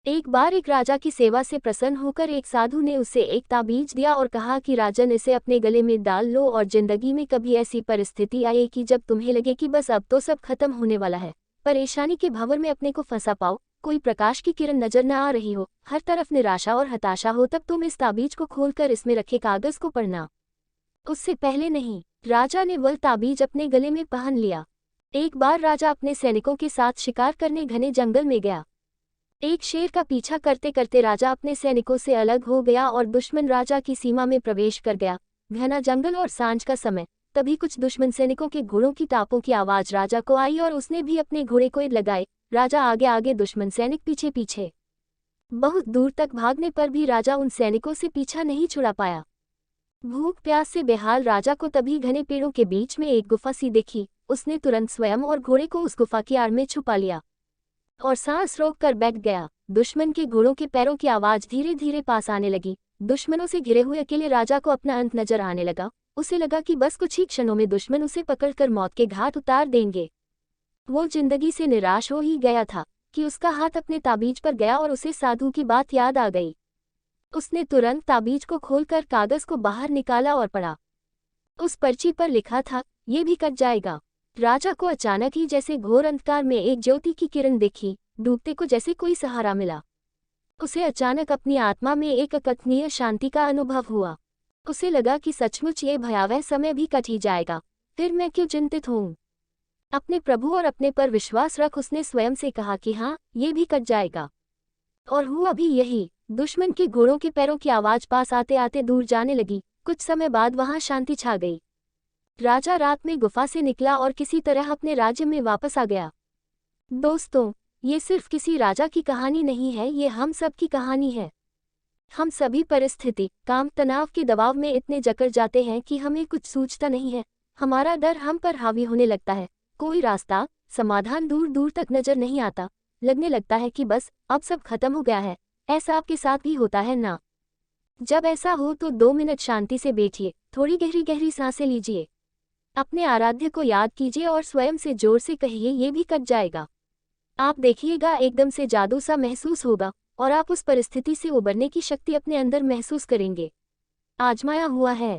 एक बार एक राजा की सेवा से प्रसन्न होकर एक साधु ने उसे एक ताबीज दिया और कहा कि राजन, इसे अपने गले में डाल लो और जिंदगी में कभी ऐसी परिस्थिति आए कि जब तुम्हें लगे कि बस अब तो सब खत्म होने वाला है, परेशानी के भंवर में अपने को फंसा पाओ, कोई प्रकाश की किरण नजर न आ रही हो, हर तरफ निराशा और हताशा हो, तब तुम इस ताबीज को खोलकर इसमें रखे कागज को पढ़ना। उससे पहले नहीं। राजा ने वह ताबीज अपने गले में पहन लिया। एक बार राजा अपने सैनिकों के साथ शिकार करने घने जंगल में गया। एक शेर का पीछा करते करते राजा अपने सैनिकों से अलग हो गया और दुश्मन राजा की सीमा में प्रवेश कर गया। घना जंगल और सांझ का समय, तभी कुछ दुश्मन सैनिकों के घोड़ों की टापों की आवाज राजा को आई और उसने भी अपने घोड़े को लगाए। राजा आगे आगे, दुश्मन सैनिक पीछे पीछे। बहुत दूर तक भागने पर भी राजा उन सैनिकों से पीछा नहीं छुड़ा पाया। भूख प्यास से बेहाल राजा को तभी घने पेड़ों के बीच में एक गुफा सी दिखी। उसने तुरंत स्वयं और घोड़े को उस गुफा की आड़ में छुपा लिया और सांस रोक कर बैठ गया। दुश्मन के घोड़ों के पैरों की आवाज धीरे धीरे पास आने लगी। दुश्मनों से घिरे हुए अकेले राजा को अपना अंत नजर आने लगा। उसे लगा कि बस कुछ ही क्षणों में दुश्मन उसे पकड़कर मौत के घाट उतार देंगे। वो जिंदगी से निराश हो ही गया था कि उसका हाथ अपने ताबीज पर गया और उसे साधु की बात याद आ गई। उसने तुरंत ताबीज को खोलकर कागज को बाहर निकाला और पढ़ा। उस पर्ची पर लिखा था, ये भी कट जाएगा। राजा को अचानक ही जैसे घोर अंधकार में एक ज्योति की किरण दिखी। डूबते को जैसे कोई सहारा मिला। उसे अचानक अपनी आत्मा में एक अकथनीय शांति का अनुभव हुआ। उसे लगा कि सचमुच ये भयावह समय भी कट ही जाएगा, फिर मैं क्यों चिंतित हूँ। अपने प्रभु और अपने पर विश्वास रख उसने स्वयं से कहा कि हाँ, ये भी कट जाएगा। और हुआ भी यही। दुश्मन के घोड़ों के पैरों की आवाज पास आते आते दूर जाने लगी। कुछ समय बाद वहां शांति छा गई। राजा रात में गुफा से निकला और किसी तरह अपने राज्य में वापस आ गया। दोस्तों, ये सिर्फ किसी राजा की कहानी नहीं है, ये हम सब की कहानी है। हम सभी परिस्थिति, काम, तनाव के दबाव में इतने जकड़ जाते हैं कि हमें कुछ सूझता नहीं है। हमारा डर हम पर हावी होने लगता है। कोई रास्ता, समाधान दूर दूर तक नजर नहीं आता। लगने लगता है कि बस अब सब खत्म हो गया है। ऐसा आपके साथ भी होता है ना? जब ऐसा हो तो 2 मिनट शांति से बैठिए, थोड़ी गहरी गहरी सांसें लीजिए, अपने आराध्य को याद कीजिए और स्वयं से जोर से कहिए, ये भी कट जाएगा। आप देखिएगा, एकदम से जादू सा महसूस होगा और आप उस परिस्थिति से उबरने की शक्ति अपने अंदर महसूस करेंगे। आजमाया हुआ है।